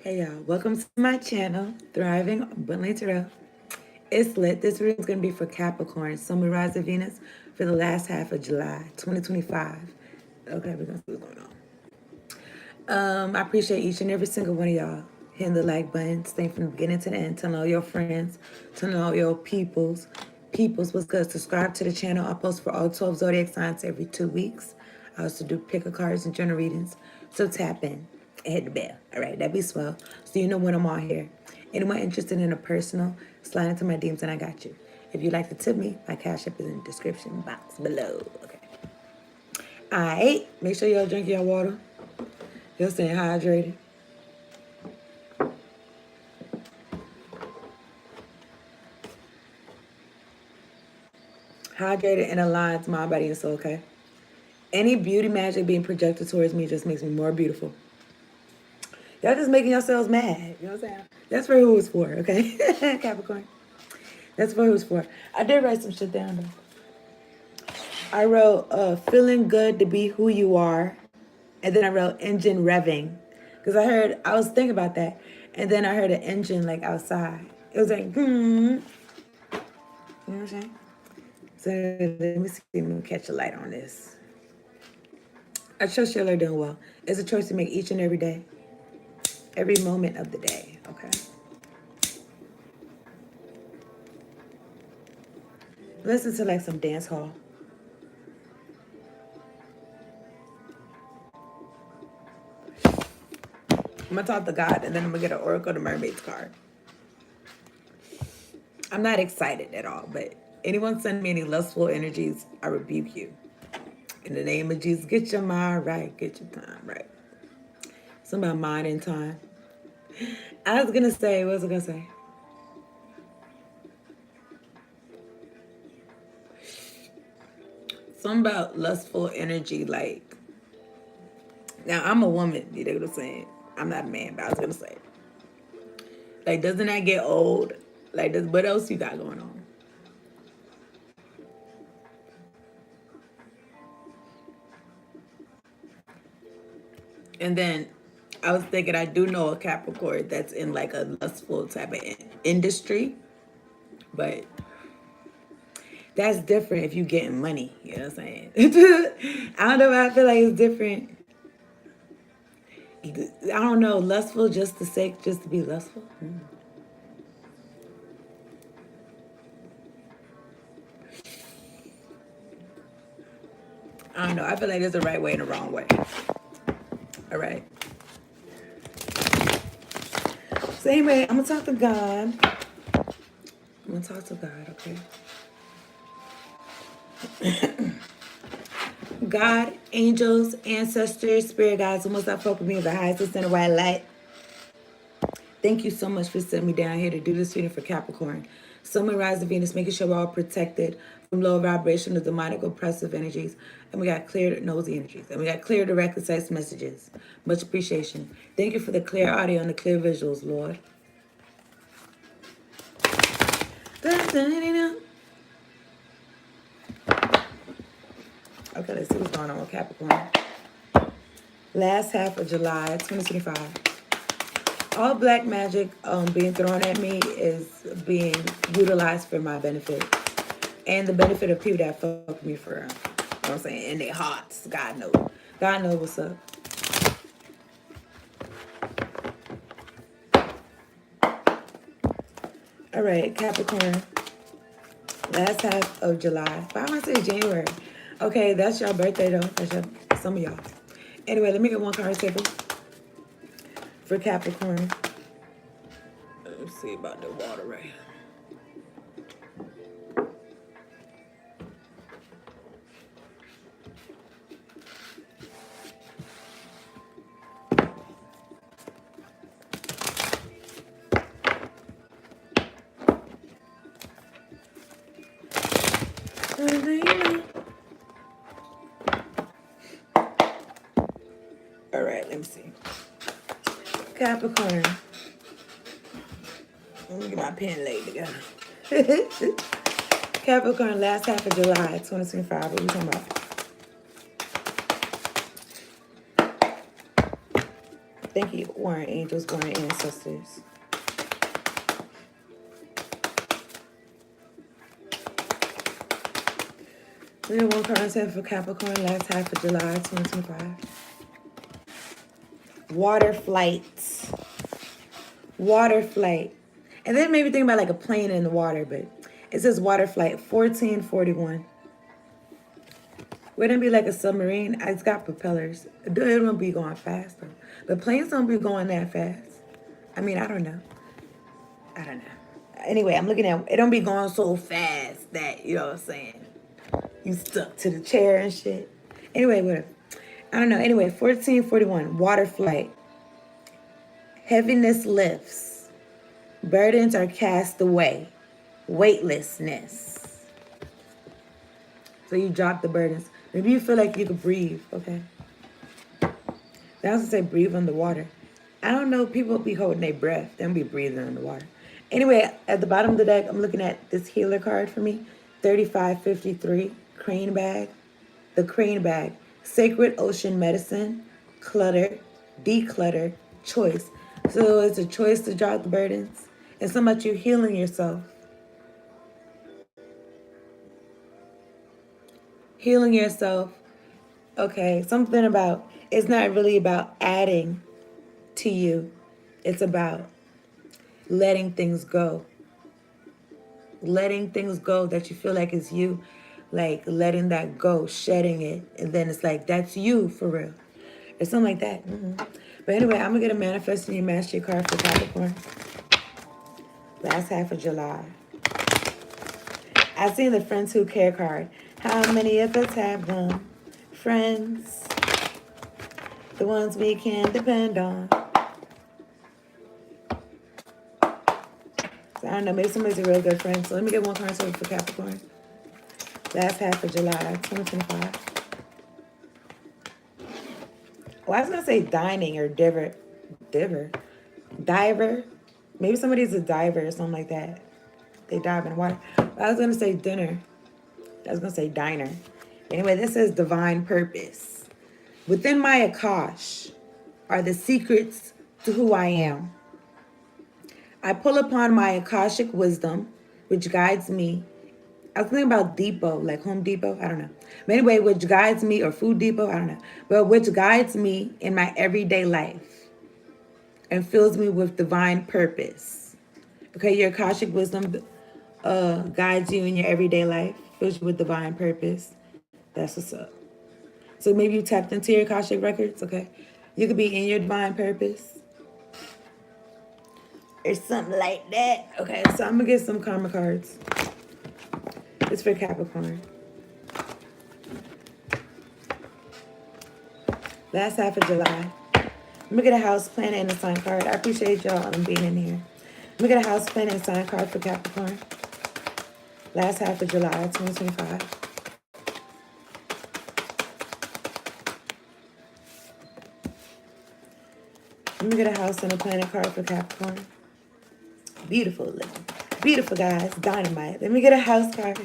Hey y'all, welcome to my channel, Thriving Abundantly Tarot. It's lit. This video is going to be for Capricorn, Sun, Moon, Rising, Venus for the last half of July 2025. Okay, we're going to see what's going on. I appreciate each and every single one of y'all hitting the like button, staying from the beginning to the end, telling all your friends, telling all your peoples what's good. Subscribe to the channel. I post for all 12 zodiac signs every 2 weeks. I also do pick a cards and journal readings. So tap in and hit the bell. All right, that'd be swell. So you know when I'm on here. Anyone interested in a personal, slide into my DMs and I got you. If you'd like to tip me, my cash app is in the description box below. Okay. All right. Make sure y'all drink your water. You're staying hydrated. Hydrated and aligned to mind, body, and soul, okay? Any beauty magic being projected towards me just makes me more beautiful. Y'all just making yourselves mad. You know what I'm saying? That's for who it's for, okay? Capricorn. That's for who it's for. I did write some shit down, though. I wrote, feeling good to be who you are. And then I wrote engine revving. Because I was thinking about that. And then I heard an engine, like, outside. It was like, You know what I'm saying? So let me see if we can catch a light on this. I trust y'all are doing well. It's a choice to make each and every day. Every moment of the day, okay? Listen to like some dance hall. I'm gonna talk to God and then I'm gonna get an Oracle the Mermaid's card. I'm not excited at all, but anyone send me any lustful energies, I rebuke you. In the name of Jesus, get your mind right, get your time right. Something about mind and time. I was gonna say, what was I gonna say? Something about lustful energy, like, now I'm a woman, you know what I'm saying? I'm not a man, but I was gonna say, like, doesn't that get old? Like, what else you got going on? And then I was thinking, I do know a Capricorn that's in like a lustful type of industry, but that's different if you getting money. You know what I'm saying? I don't know. I feel like it's different. I don't know. Lustful just to sake, just to be lustful. I don't know. I feel like there's a right way and a wrong way. All right. So anyway, I'm gonna talk to God. I'm gonna talk to God, okay? God, angels, ancestors, spirit guides, who must I fuck with me in the highest extent of white light. Thank you so much for sending me down here to do this reading for Capricorn. Sun, Moon, Rising, Venus, making sure we're all protected from low vibrational, demonic, oppressive energies. And we got clear, nosy energies. And we got clear, direct, concise messages. Much appreciation. Thank you for the clear audio and the clear visuals, Lord. Okay, let's see what's going on with Capricorn. Last half of July 2025. All black magic being thrown at me is being utilized for my benefit. And the benefit of people that fuck with me for, you know what I'm saying, in their hearts. God knows. God knows what's up. All right, Capricorn. Last half of July. Why am I saying January? Okay, that's your birthday though. That's some of y'all. Anyway, let me get one card table for Capricorn. Let's see about the water right here. All right, let me see. Capricorn. Let me get my pen laid together. Capricorn, last half of July 2025. What are we talking about? Thank you, warring angels, warring ancestors. We have one concept for Capricorn, last half of July 2025. Water flight. Water flight. And then maybe think about like a plane in the water, but it says water flight 1441. Wouldn't it be like a submarine? It's got propellers. It won't be going fast though. But planes don't be going that fast. I mean, I don't know. I don't know. Anyway, I'm looking at it. Don't be going so fast that, you know what I'm saying, you stuck to the chair and shit. Anyway, whatever. I don't know. Anyway, 1441, water flight. Heaviness lifts. Burdens are cast away. Weightlessness. So you drop the burdens. Maybe you feel like you could breathe, okay? They also say breathe underwater. I don't know. People be holding their breath. They don't be breathing underwater. Anyway, at the bottom of the deck, I'm looking at this healer card for me. 3553, crane bag. The crane bag. Sacred ocean medicine. Clutter. Declutter. Choice. So it's a choice to drop the burdens. It's something about you healing yourself. Healing yourself. Okay, something about, it's not really about adding to you. It's about letting things go. Letting things go that you feel like is you. Like letting that go, shedding it. And then it's like, that's you for real. Or something like that. But anyway, I'm going to get a manifesting your mastery card for Capricorn. Last half of July. I seen the friends who care card. How many of us have them? Friends. The ones we can depend on. So I don't know, maybe somebody's a real good friend. So let me get one card for Capricorn. Last half of July 2025. Well, I was going to say dining or diver. Diver. Maybe somebody's a diver or something like that. They dive in water. But I was going to say dinner. I was going to say diner. Anyway, this is divine purpose. Within my Akash are the secrets to who I am. I pull upon my Akashic wisdom, which guides me. I was thinking about Depot, like Home Depot. I don't know. But anyway, which guides me, or Food Depot. I don't know. But which guides me in my everyday life and fills me with divine purpose. Okay, your Akashic wisdom guides you in your everyday life, fills you with divine purpose. That's what's up. So maybe you tapped into your Akashic records, okay? You could be in your divine purpose. Or something like that. Okay, so I'm going to get some karma cards. It's for Capricorn. Last half of July. I'm going to get a house planet and a sign card. I appreciate y'all being in here. I'm going to get a house planet and sign card for Capricorn. Last half of July 2025. Let me get a house and a planet card for Capricorn. Beautiful, beautiful guys, dynamite. Let me get a house card.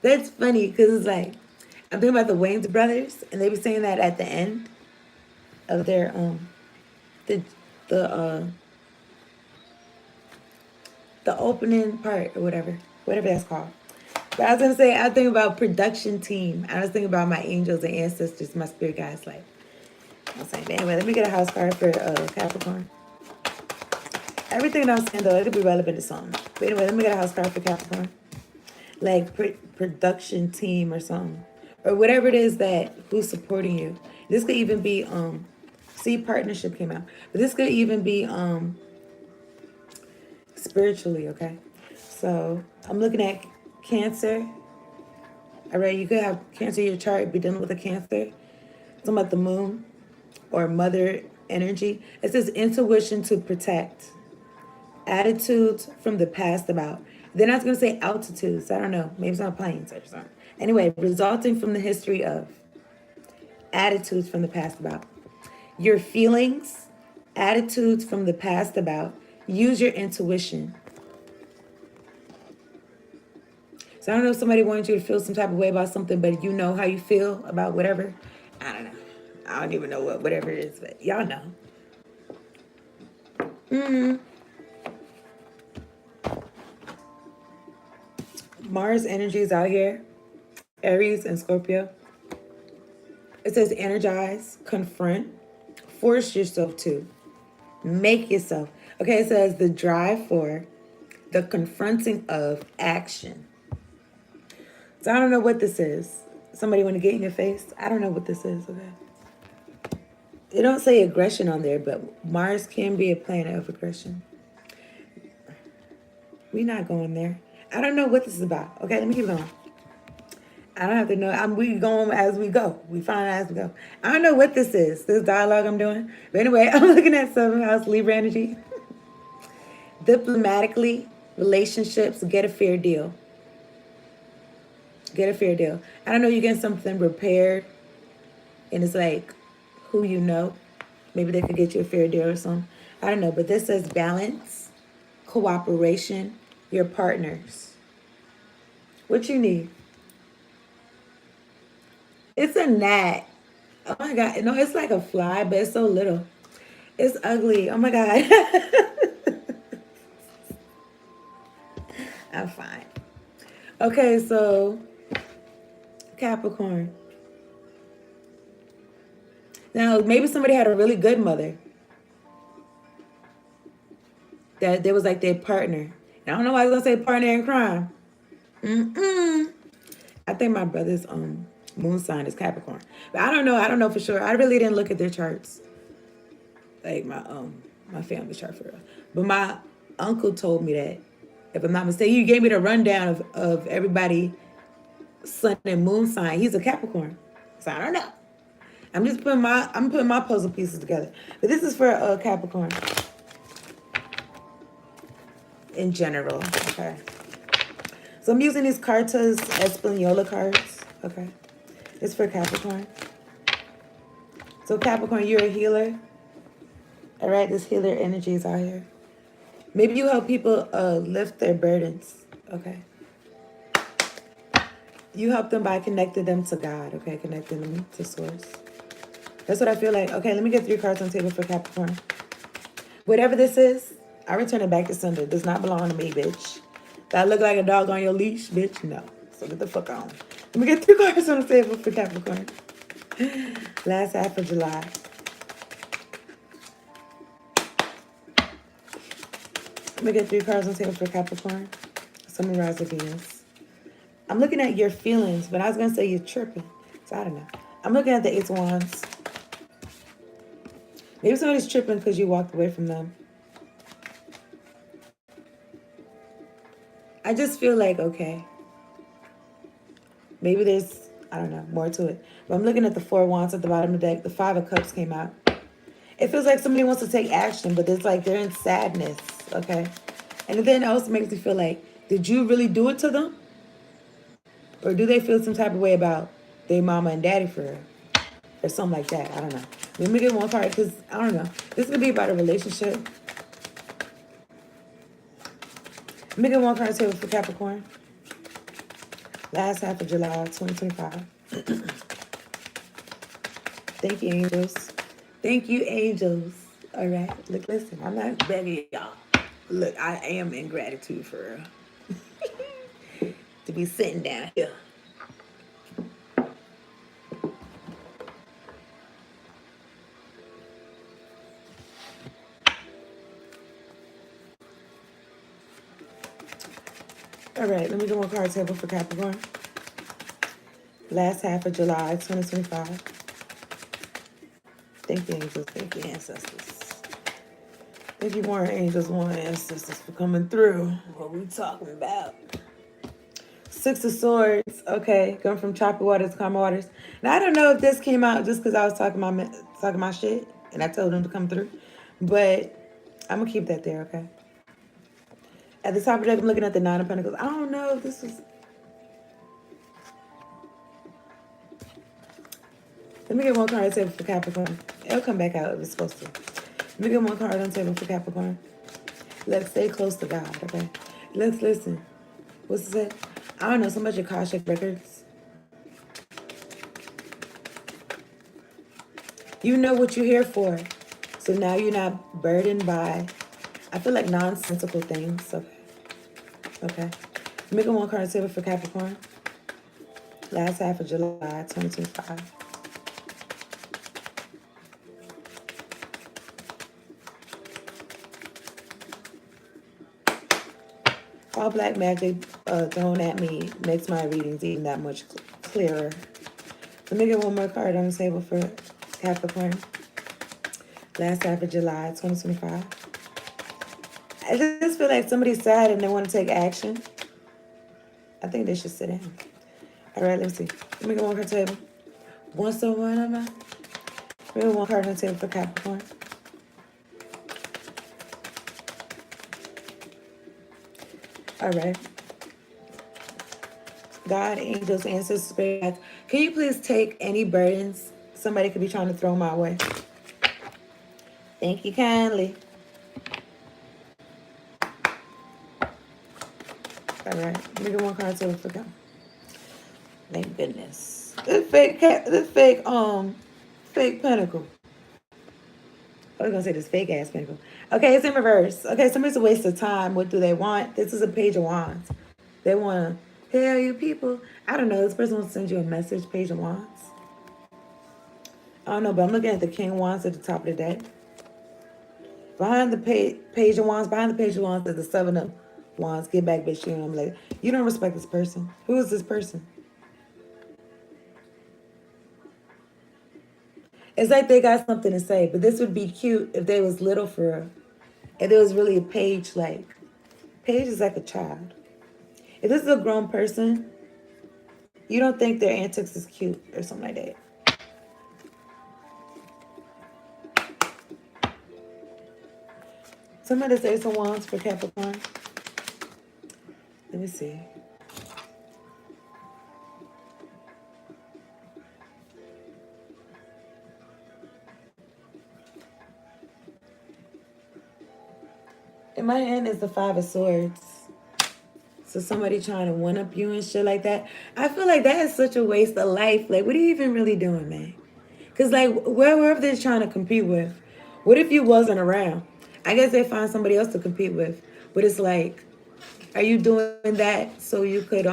That's funny because it's like, I'm thinking about the Wayans brothers, and they were saying that at the end of their the opening part or whatever that's called. But I was gonna say, I was thinking about production team. I was thinking about my angels and ancestors, my spirit guides, like. I was saying, but anyway, let me get a house card for Capricorn. Everything that I'm saying, though, it could be relevant to something. But anyway, let me get a house card for Capricorn. Like production team or something. Or whatever it is that, who's supporting you. This could even be, see, partnership came out. But this could even be spiritually, okay? So, I'm looking at Cancer. All right, you could have Cancer in your chart, be dealing with a Cancer. Something about the moon. Or mother energy. It says intuition to protect. Attitudes from the past about. Then I was going to say altitudes. I don't know. Maybe it's on planes or something. Anyway, resulting from the history of. Attitudes from the past about. Your feelings. Attitudes from the past about. Use your intuition. So I don't know if somebody wanted you to feel some type of way about something, but you know how you feel about whatever. I don't know. I don't even know whatever it is, but y'all know. Mm. Mars energy is out here. Aries and Scorpio. It says energize, confront, force yourself to, make yourself. Okay, it says the drive for, the confronting of action. So I don't know what this is. Somebody want to get in your face? I don't know what this is, okay? It don't say aggression on there, but Mars can be a planet of aggression. We not going there. I don't know what this is about. Okay, let me keep going. I don't have to know. We going as we go. We find out as we go. I don't know what this is, this dialogue I'm doing. But anyway, I'm looking at 7th house Libra energy. Diplomatically, relationships, get a fair deal. Get a fair deal. I don't know, you get something repaired, and it's like who you know. Maybe they could get you a fair deal or something. I don't know, but this says balance, cooperation, your partners. What you need? It's a gnat. Oh my God. No, it's like a fly, but it's so little. It's ugly. Oh my God. I'm fine. Okay, so Capricorn. Now, maybe somebody had a really good mother. That there was like their partner. I don't know why I was gonna say partner in crime. I think my brother's moon sign is Capricorn, but I don't know. I don't know for sure. I really didn't look at their charts, like my family chart for real. But my uncle told me that, if I'm not mistaken, he gave me the rundown of everybody sun and moon sign. He's a Capricorn, so I don't know. I'm putting my puzzle pieces together. But this is for Capricorn in general. Okay. So I'm using these Cartas Espanola cards. Okay. It's for Capricorn. So Capricorn, you're a healer. All right, this healer energy is out here. Maybe you help people lift their burdens. Okay. You help them by connecting them to God. Okay, connecting them to Source. That's what I feel like. Okay, let me get 3 cards on the table for Capricorn. Whatever this is, I return it back to sender. It does not belong to me, bitch. Do I look like a dog on your leash, bitch? No. So get the fuck on. Let me get 3 cards on the table for Capricorn. Last half of July. Let me get 3 cards on the table for Capricorn. Sun, Moon, Rise, Venus. I'm looking at your feelings, but I was going to say you're tripping. So I don't know. I'm looking at the 8 of Wands. Maybe somebody's tripping because you walked away from them. I just feel like, okay, maybe there's, I don't know, more to it. But I'm looking at the 4 of Wands at the bottom of the deck. The 5 of Cups came out. It feels like somebody wants to take action, but it's like they're in sadness, okay? And then it also makes me feel like, did you really do it to them? Or do they feel some type of way about their mama and daddy for her? Or something like that. I don't know. Let me get 1 card because, I don't know. This is going to be about a relationship. Let me get 1 card table for Capricorn. Last half of July 2025. Thank you, angels. Thank you, angels. All right. Look, listen. I'm not begging y'all. Look, I am in gratitude for to be sitting down here. All right, let me get 1 card table for Capricorn. Last half of July 2025. Thank you, angels. Thank you, ancestors. Thank you, more angels, more ancestors for coming through. What we talking about? 6 of Swords. Okay, going from choppy waters to calm waters. Now I don't know if this came out just because I was talking my shit and I told them to come through, but I'm gonna keep that there. Okay. At the top of the deck, I'm looking at the 9 of Pentacles. I don't know if this was. Let me get 1 card on the table for Capricorn. It'll come back out if it's supposed to. Let me get 1 card on the table for Capricorn. Let's stay close to God, okay? Let's listen. What's it? I don't know, so much Akashic records. You know what you're here for. So now you're not burdened by, I feel like, nonsensical things. Okay. Okay. Make a one card table for Capricorn. Last half of July 2025. All black magic thrown at me makes my readings even that much clearer. Let me get one more card on the table for Capricorn. Last half of July 2025. I just feel like somebody's sad and they want to take action. I think they should sit down. All right, let me see. Let me get one card on the table. Once a one of my. We have one card on the table for Capricorn. All right. God, angels, ancestors, spirits, can you please take any burdens somebody could be trying to throw my way? Thank you kindly. All right. Let me get one card on the table for them. Thank goodness. This fake pentacle. I was gonna say this fake ass pentacle. Okay, it's in reverse. Okay, somebody's a waste of time. What do they want? This is a page of wands. They wanna tell you people. I don't know. This person wants to send you a message. Page of wands. I don't know, but I'm looking at the king of wands at the top of the deck. Behind the page of wands, is the seven of wands. Get back, bitch. You know, I'm like, you don't respect this person. Who is this person? It's like they got something to say, but this would be cute if they was little for real. If there was really a page like, Paige is like a child. If this is a grown person, you don't think their antics is cute or something like that. Somebody say some wands for Capricorn. Let me see. In my hand is the Five of Swords. So somebody trying to one-up you and shit like that. I feel like that is such a waste of life. Like, what are you even really doing, man? Because, like, wherever they're trying to compete with, what if you wasn't around? I guess they find somebody else to compete with. But it's like, are you doing that so you could,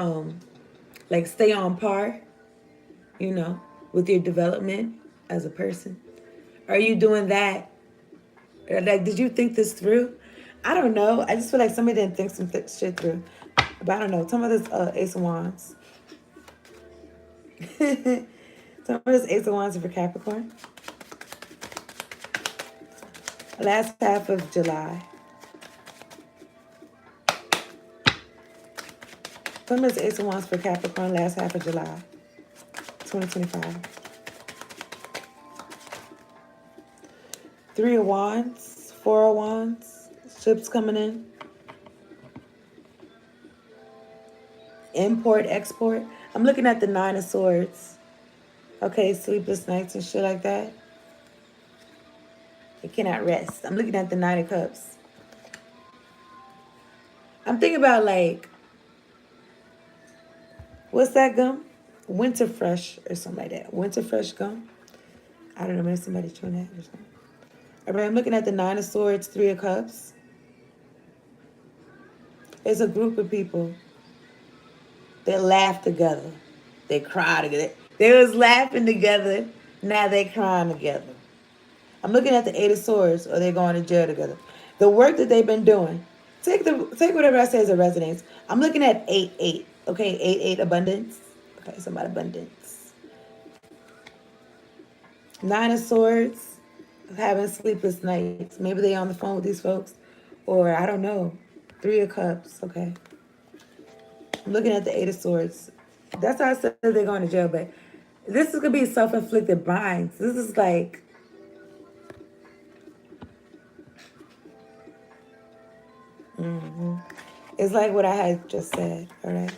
like, stay on par, you know, with your development as a person? Are you doing that? Like, did you think this through? I don't know. I just feel like somebody didn't think some shit through. But I don't know. Tell me this Ace of Wands. Tell me this Ace of Wands for Capricorn. Last half of July. Tell me this Ace of Wands for Capricorn. Last half of July. 2025. Three of Wands. Four of Wands. Ships coming in. Import, export. I'm looking at the Nine of Swords. Okay, sleepless nights and shit like that. You cannot rest. I'm looking at the Nine of Cups. I'm thinking about, like, what's that gum? Winter Fresh or something like that. Winter Fresh gum. I don't know, maybe somebody chewing that or something. All right, I'm looking at the Nine of Swords, Three of Cups. It's a group of people. They laugh together. They cry together. They was laughing together. Now they crying together. I'm looking at the Eight of Swords, or they're going to jail together. The work that they've been doing. Take whatever I say as a resonance. I'm looking at 8-8. Okay, 8-8 abundance. Okay, it's about abundance. Nine of Swords, having sleepless nights. Maybe they on the phone with these folks, or I don't know. Three of Cups. Okay. I'm looking at the Eight of Swords. That's how I said they're going to jail, but this is going to be self-inflicted binds. This is like, it's like what I had just said, all right?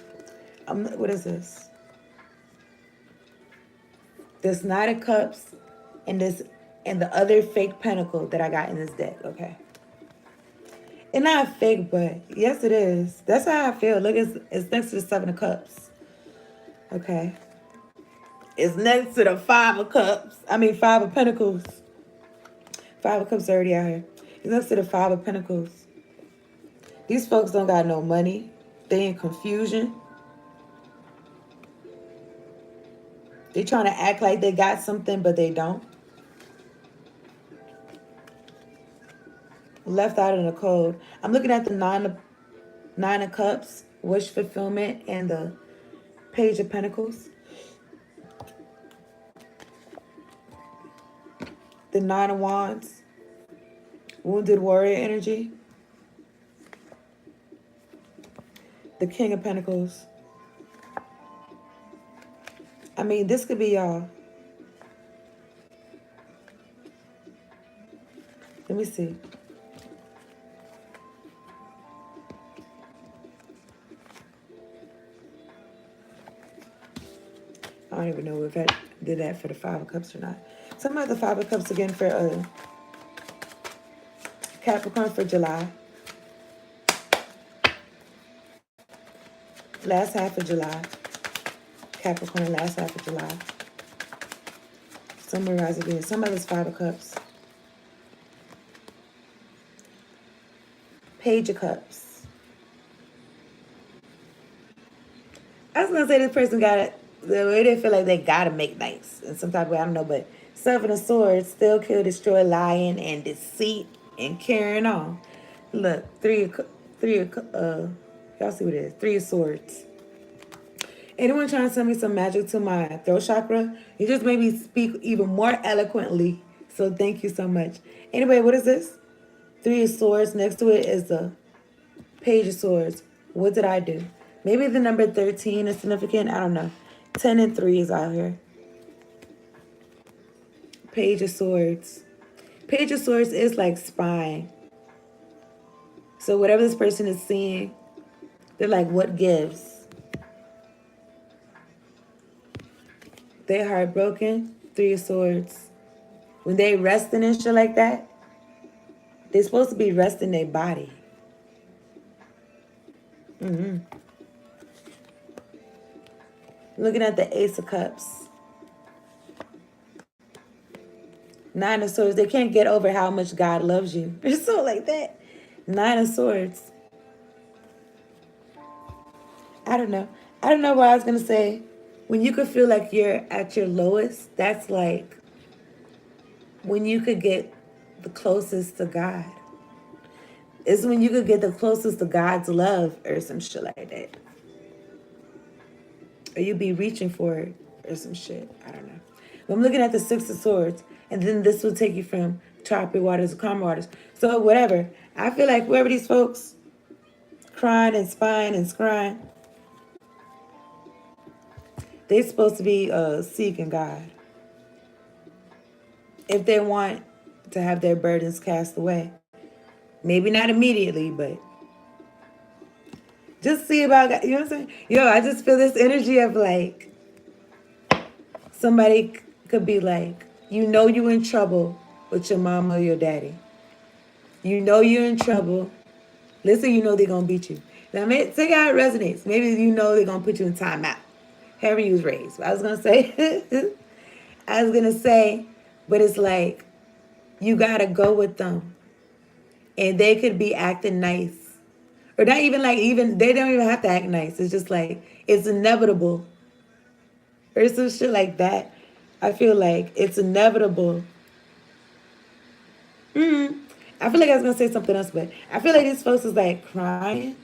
What is this? This Knight of Cups and the other fake pentacle that I got in this deck, okay? It's not fake, but yes, it is. That's how I feel. Look, it's next to the Seven of Cups. Okay. It's next to the Five of Cups. I mean, Five of Pentacles. Five of Cups already out here. It's next to the Five of Pentacles. These folks don't got no money. They in confusion. They trying to act like they got something, but they don't. Left out in the cold. I'm looking at the Nine of Cups, wish fulfillment, and the Page of Pentacles. The Nine of Wands, wounded warrior energy. The King of Pentacles. I mean, this could be y'all. Let me see. I don't even know if I did that for the Five of Cups or not. Some of the Five of Cups again for Capricorn for July. Last half of July. Capricorn, last half of July. Some Moon, Rising, Venus. Some of this Five of Cups. Page of Cups. I was gonna say this person got it. The way they feel like they gotta make nice in some type of way, I don't know, but Seven of Swords, still kill, destroy, lying, and deceit, and carrying on. Look, y'all see what it is? Three of Swords. Anyone trying to send me some magic to my throat chakra? You just made me speak even more eloquently. So thank you so much. Anyway, what is this? Three of Swords. Next to it is the Page of Swords. What did I do? Maybe the number 13 is significant. I don't know. 10 and 3 is out here. Page of Swords. Page of Swords is like spying. So whatever this person is seeing, they're like, what gives? They're heartbroken. Three of Swords. When they resting and shit like that, they're supposed to be resting their body. Looking at the Ace of Cups. Nine of Swords. They can't get over how much God loves you. Or so like that. Nine of Swords. I don't know. I don't know what I was going to say. When you could feel like you're at your lowest, that's like when you could get the closest to God. It's when you could get the closest to God's love or some shit like that. Or you be reaching for it or some shit. I don't know. But I'm looking at the Six of Swords. And then this will take you from choppy waters to calm waters. So whatever. I feel like whoever these folks crying and spying and scrying, they're supposed to be seeking God. If they want to have their burdens cast away. Maybe not immediately, but just see about God. You know what I'm saying? Yo, I just feel this energy of like, somebody could be like, you know you in trouble with your mama or your daddy. You know you're in trouble. Listen, you know they're going to beat you. Now, take out how it resonates. Maybe you know they're going to put you in timeout. However you was raised. I was going to say, but it's like, you got to go with them. And they could be acting nice. Or not even like, they don't even have to act nice. It's just like, it's inevitable. Or some shit like that. I feel like it's inevitable. I feel like I was going to say something else, but I feel like these folks is like crying.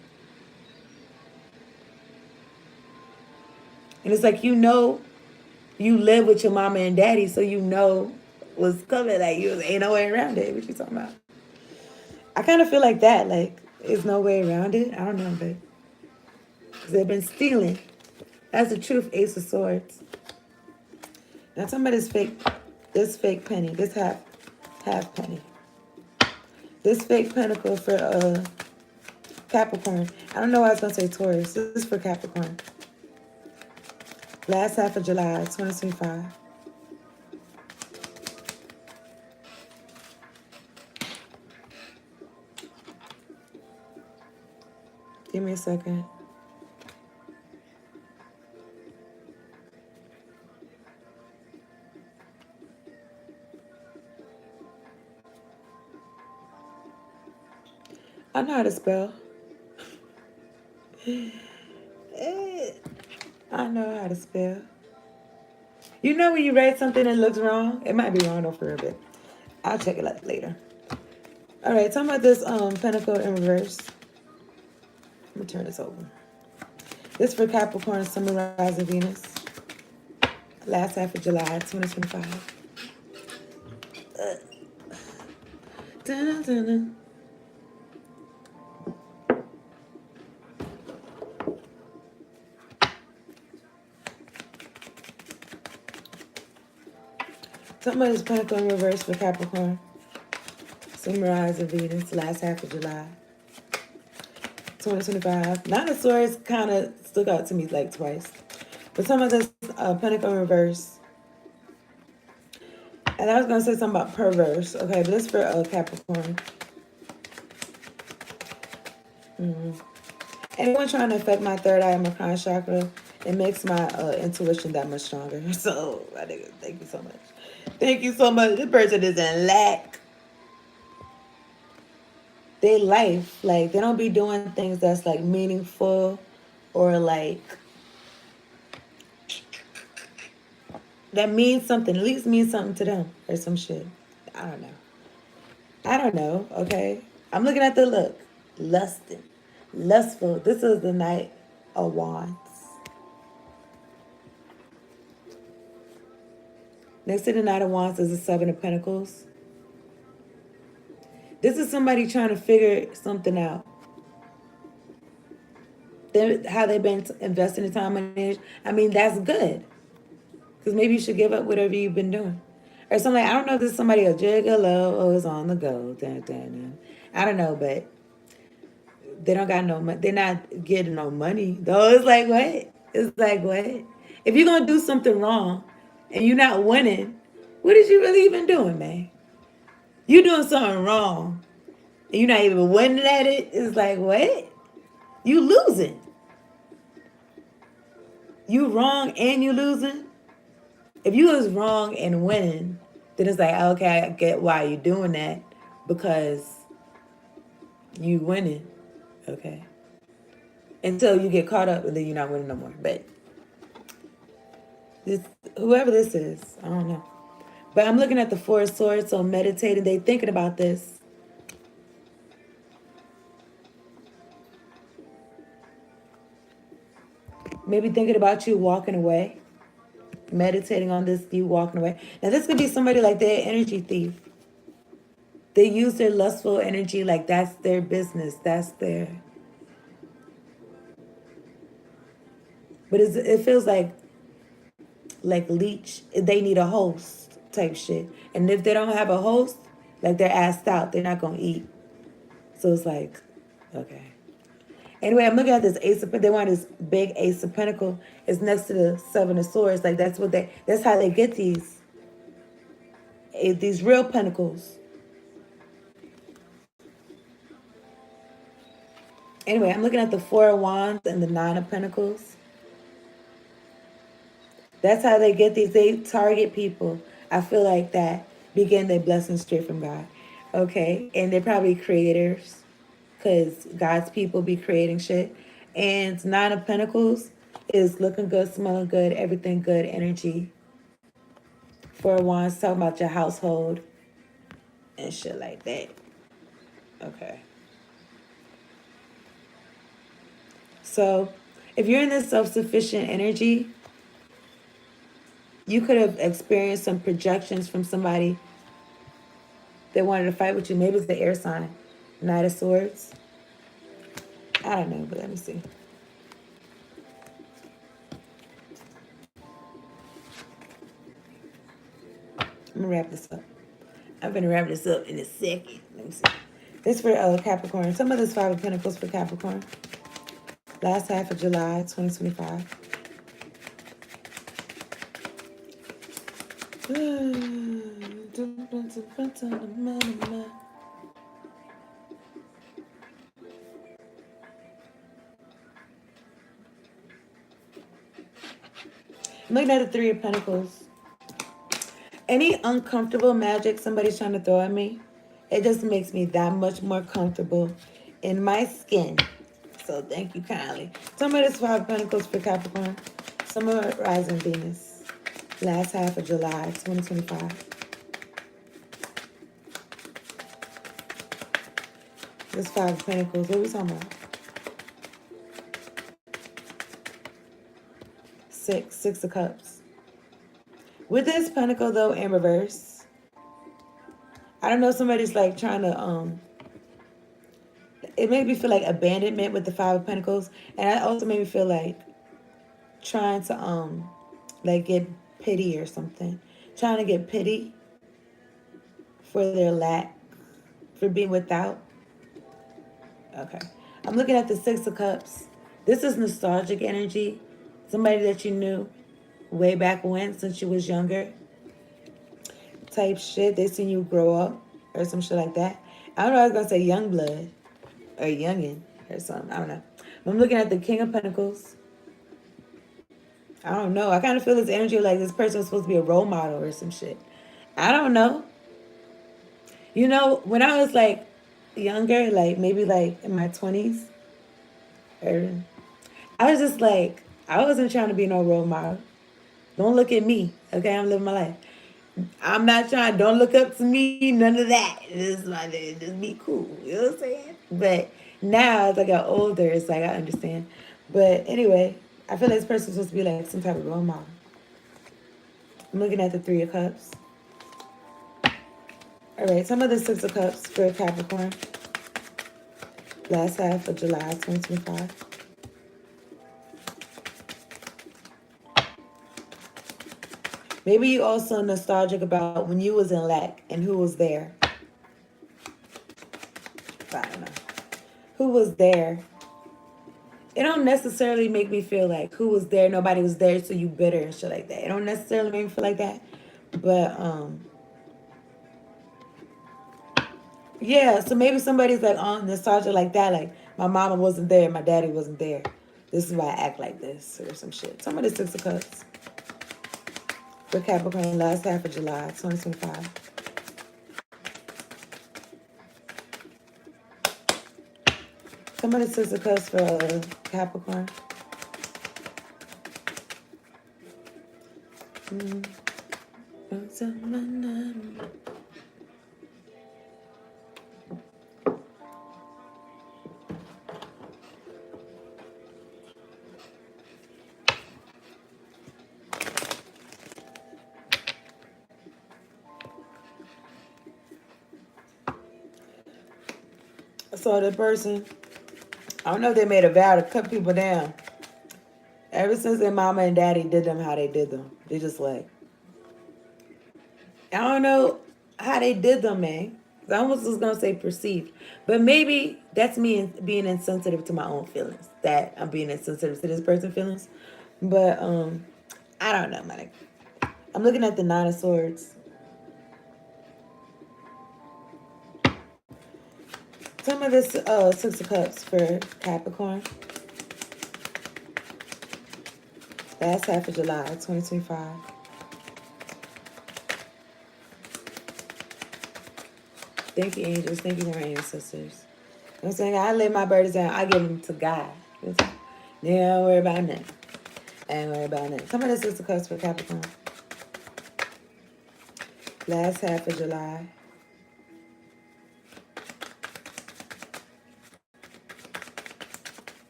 And it's like, you know, you live with your mama and daddy, so you know what's coming. Like, you ain't no way around it. What you talking about? I kind of feel like that. Like, there's no way around it. I don't know, but because they've been stealing. That's the truth, Ace of Swords. Now, talking about this fake penny, this half penny. This fake pentacle for Capricorn. I don't know why I was going to say Taurus. This is for Capricorn. Last half of July, 2025. Give me a second. I know how to spell. I know how to spell. You know when you write something that looks wrong? It might be wrong though for a bit. I'll check it out later. All right, talking about this pentacle in reverse. Let me turn this over. This for Capricorn, Sun, Rising, Venus. Last half of July, 2025. Dun-dun-dun-dun. Talking about this pentacle in reverse for Capricorn, Sun, Rising, Venus. Last half of July, 2025. Nine of Swords kind of stuck out to me like twice. But some of this pentacle in reverse. And I was going to say something about perverse. Okay, but this for Capricorn. Anyone trying to affect my third eye and my crown chakra, it makes my intuition that much stronger. So, I think, thank you so much. Thank you so much. This person is in lack. They life, like, they don't be doing things that's, like, meaningful or, like, that means something, at least means something to them or some shit. I don't know, okay? I'm looking at the look. Lustful. This is the Knight of Wands. Next to the Knight of Wands is the Seven of Pentacles. This is somebody trying to figure something out. How they've been investing the time and energy. I mean, that's good. Because maybe you should give up whatever you've been doing. Or something like, I don't know if this is somebody a gigolo or is on the go. I don't know, but they don't got no money. They're not getting no money. Though it's like, what? It's like, what? If you're going to do something wrong and you're not winning, what is you really even doing, man? You're doing something wrong and you're not even winning at it. It's like, what? You losing. You wrong and you losing. If you was wrong and winning, then it's like, okay, I get why you're doing that, because you winning, okay? Until you get caught up and then you're not winning no more. But this, whoever this is, I don't know. But I'm looking at the Four of Swords, so meditating, they thinking about this. Maybe thinking about you walking away. Meditating on this, you walking away. Now this could be somebody like they're an energy thief. They use their lustful energy like that's their business. That's their... But it feels like Leech, they need a host type shit. And if they don't have a host, like they're asked out, they're not going to eat. So it's like, okay. Anyway, I'm looking at this Ace of... They want this big Ace of Pentacles. It's next to the Seven of Swords. Like that's how they get these real pentacles. Anyway, I'm looking at the Four of Wands and the Nine of Pentacles. That's how they get these. They target people. I feel like that begin their blessings straight from God. Okay, and they're probably creators, because God's people be creating shit. And Nine of Pentacles is looking good, smelling good, everything good, energy. Four of Wands talking about your household and shit like that. Okay. So if you're in this self-sufficient energy, you could have experienced some projections from somebody that wanted to fight with you. Maybe it's the air sign. Knight of Swords. I don't know, but let me see. I'm going to wrap this up. I'm going to wrap this up in a second. Let me see. This for Capricorn. Some of this Five of Pentacles for Capricorn. Last half of July, 2025. I'm looking at the Three of Pentacles. Any uncomfortable magic somebody's trying to throw at me, it just makes me that much more comfortable in my skin. So thank you kindly. Some of this 5 of Pentacles for Capricorn. Summer rising Venus. Last half of July 2025. This 5 of Pentacles. What are we talking about? Six of Cups. With this Pentacle though in reverse, I don't know, somebody's like trying to it made me feel like abandonment with the 5 of Pentacles, and it also made me feel like trying to like get pity or something. Trying to get pity for their lack, for being without. Okay. I'm looking at the 6 of Cups. This is nostalgic energy. Somebody that you knew way back when, since you was younger. Type shit. They seen you grow up or some shit like that. I don't know, I was going to say young blood or youngin or something. I don't know. I'm looking at the King of Pentacles. I don't know. I kind of feel this energy like this person was supposed to be a role model or some shit. I don't know. You know, when I was like younger, like maybe like in my 20s, or I was just like, I wasn't trying to be no role model. Don't look at me, okay? I'm living my life. I'm not trying, don't look up to me, none of that. Just be cool, you know what I'm saying? But now, as I got older, it's like I understand. But anyway, I feel like this person's supposed to be like some type of role model. I'm looking at the 3 of Cups. All right, some of the 6 of Cups for Capricorn. Last half of July 2025. Maybe you also nostalgic about when you was in lack and who was there. I don't know. Who was there? It don't necessarily make me feel like who was there, nobody was there, so you bitter and shit like that. It don't necessarily make me feel like that. But yeah, so maybe somebody's like on nostalgia like that, like my mama wasn't there, my daddy wasn't there. This is why I act like this or some shit. Some of the 6 of Cups for Capricorn, last half of July 2025. Some of the 6 of Cups for Capricorn. So the person, I don't know if they made a vow to cut people down. Ever since their mama and daddy did them how they did them. They just like, I don't know how they did them, man. I almost was going to say perceived. But maybe that's me being insensitive to my own feelings. That I'm being insensitive to this person's feelings. But I don't know, man. I'm looking at the 9 of Swords. Some of this 6 of Cups for Capricorn. Last half of July 2025. Thank you, angels. Thank you, my ancestors. You know what I'm saying? I lay my burdens down. I give them to God. You know what I'm saying? They don't worry about nothing. I ain't worry about nothing. Some of this 6 of Cups for Capricorn. Last half of July.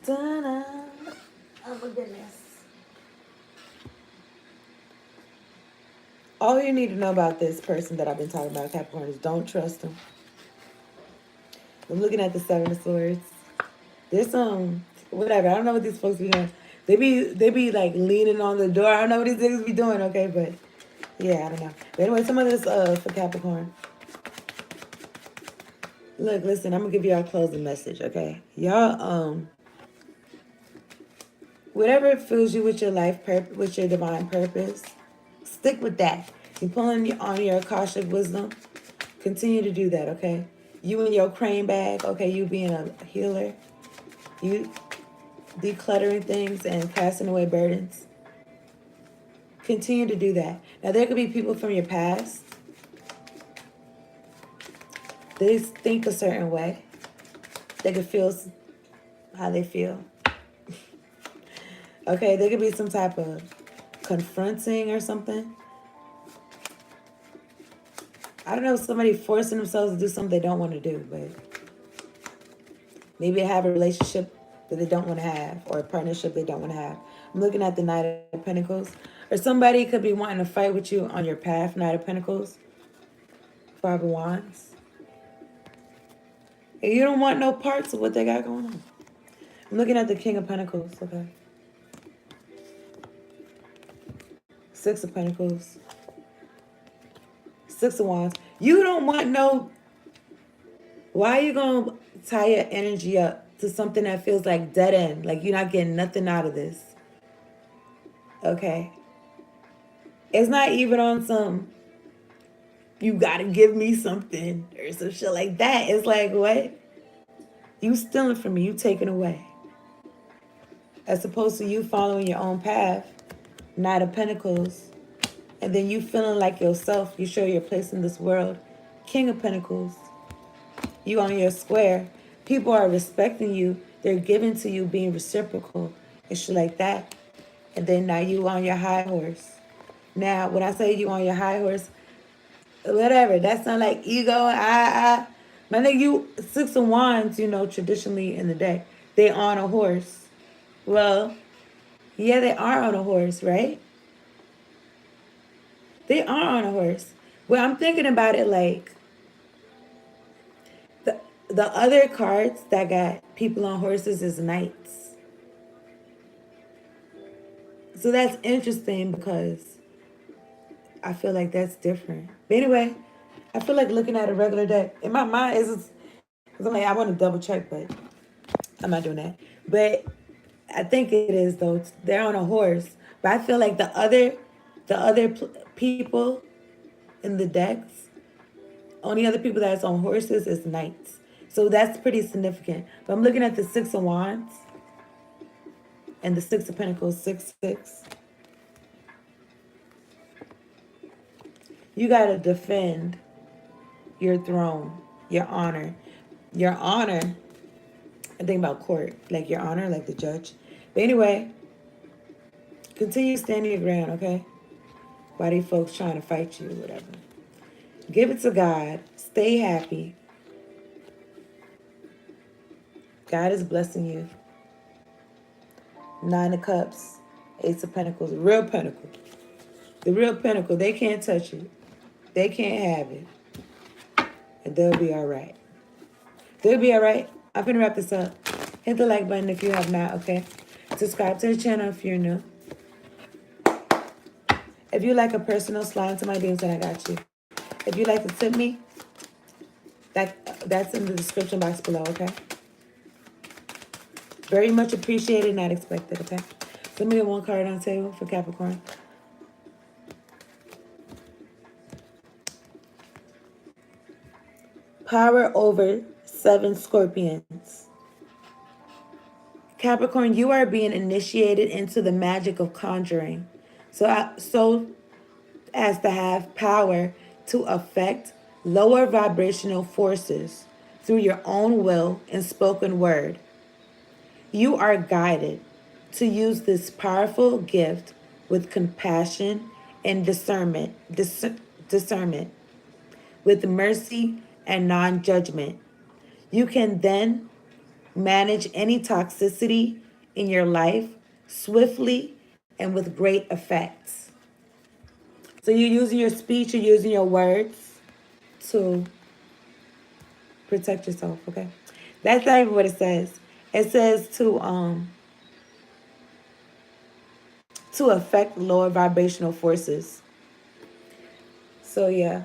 Da-da. Oh my goodness. All you need to know about this person that I've been talking about, Capricorn, is don't trust them. I'm looking at the 7 of Swords. There's whatever. I don't know what these folks be doing. They be like leaning on the door. I don't know what these niggas be doing, okay? But yeah, I don't know. But anyway, some of this for Capricorn. Look, listen, I'm gonna give y'all a closing message, okay? Y'all, whatever fills you with your life with your divine purpose, stick with that. You're pulling on your Akashic wisdom. Continue to do that, okay? You in your crane bag, okay? You being a healer. You decluttering things and casting away burdens. Continue to do that. Now, there could be people from your past They think a certain way. They could feel how they feel. Okay, there could be some type of confronting or something. I don't know if somebody forcing themselves to do something they don't want to do, but maybe they have a relationship that they don't want to have or a partnership they don't want to have. I'm looking at the Knight of Pentacles. Or somebody could be wanting to fight with you on your path, Knight of Pentacles, Five of Wands. And you don't want no parts of what they got going on. I'm looking at the King of Pentacles, okay? Six of Pentacles. Six of Wands. You don't want no... Why are you going to tie your energy up to something that feels like dead end? Like you're not getting nothing out of this. Okay? It's not even on some, you got to give me something or some shit like that. It's like, what? You stealing from me. You taking away. As opposed to you following your own path. Knight of Pentacles. And then you feeling like yourself. You show your place in this world. King of Pentacles. You on your square. People are respecting you. They're giving to you, being reciprocal and shit like that. And then now you on your high horse. Now, when I say you on your high horse, whatever, that sound like ego. My nigga, you Six of Wands, you know, traditionally in the day, they on a horse. Well, yeah, they are on a horse, right? They are on a horse. Well, I'm thinking about it like the other cards that got people on horses is knights. So that's interesting because I feel like that's different. But anyway, I feel like looking at a regular deck. In my mind, because I'm like, I want to double check, but I'm not doing that. But I think it is, though. They're on a horse. But I feel like the other people in the decks, only other people that's on horses is knights. So that's pretty significant. But I'm looking at the Six of Wands and the Six of Pentacles, 6-6. You got to defend your throne, your honor. Your honor, I think about court, like your honor, like the judge. But anyway, continue standing your ground, okay? Why these folks trying to fight you, whatever. Give it to God. Stay happy. God is blessing you. Nine of Cups, Ace of Pentacles, real pentacle. The real pentacle, they can't touch it. They can't have it. And they'll be all right. They'll be all right. I'm going to wrap this up. Hit the like button if you have not, okay? Subscribe to the channel if you're new. If you like a personal slide to my DMs, then I got you. If you'd like to tip me, that's in the description box below, okay? Very much appreciated, not expected, okay? Let me get one card on the table for Capricorn. Power over 7 Scorpions. Capricorn, you are being initiated into the magic of conjuring. So as to have power to affect lower vibrational forces through your own will and spoken word. You are guided to use this powerful gift with compassion and discernment, with mercy and non-judgment. You can then manage any toxicity in your life swiftly and with great effects. So you're using your speech, you're using your words to protect yourself, okay? That's not even what it says. It says to affect lower vibrational forces. So yeah,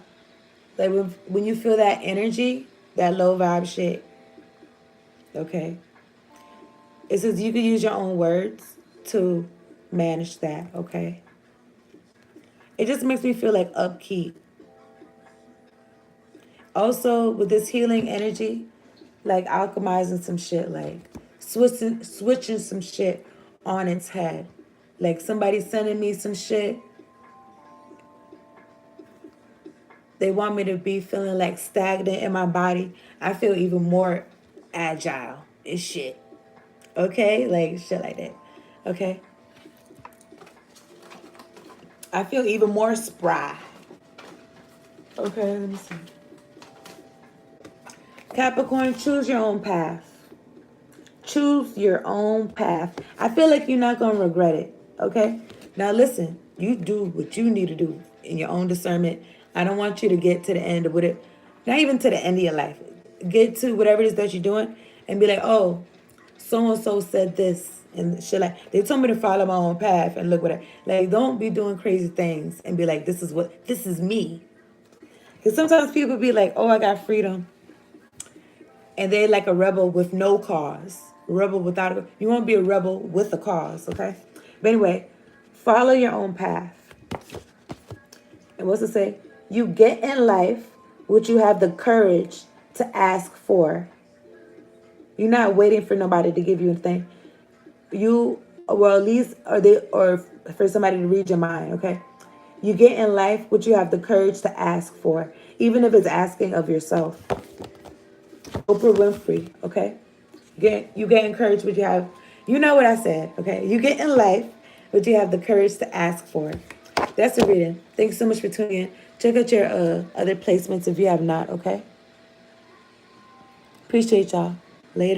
like when you feel that energy, that low vibe shit, okay? It says you can use your own words to manage that, okay? It just makes me feel like upkeep. Also, with this healing energy, like alchemizing some shit, like switching some shit on its head. Like somebody sending me some shit. They want me to be feeling like stagnant in my body. I feel even more agile. It's shit. Okay? Like shit like that. Okay? I feel even more spry. Okay, let me see. Capricorn, choose your own path. Choose your own path. I feel like you're not going to regret it. Okay? Now listen, you do what you need to do in your own discernment. I don't want you to get to the end of what it, not even to the end of your life. Get to whatever it is that you're doing and be like, oh, so and so said this and shit like they told me to follow my own path and look what I like. Don't be doing crazy things and be like, this is me. Because sometimes people be like, oh, I got freedom, and they're like a rebel with no cause. A rebel without a, you want to be a rebel with a cause, okay? But anyway, follow your own path. And what's it say? You get in life what you have the courage to ask for. You're not waiting for nobody to give you anything. You, well, at least, or for somebody to read your mind, okay? You get in life what you have the courage to ask for, even if it's asking of yourself. Oprah Winfrey, okay? You get encouraged what you have. You know what I said, okay? You get in life what you have the courage to ask for. That's the reading. Thanks so much for tuning in. Check out your other placements if you have not, okay? Appreciate y'all.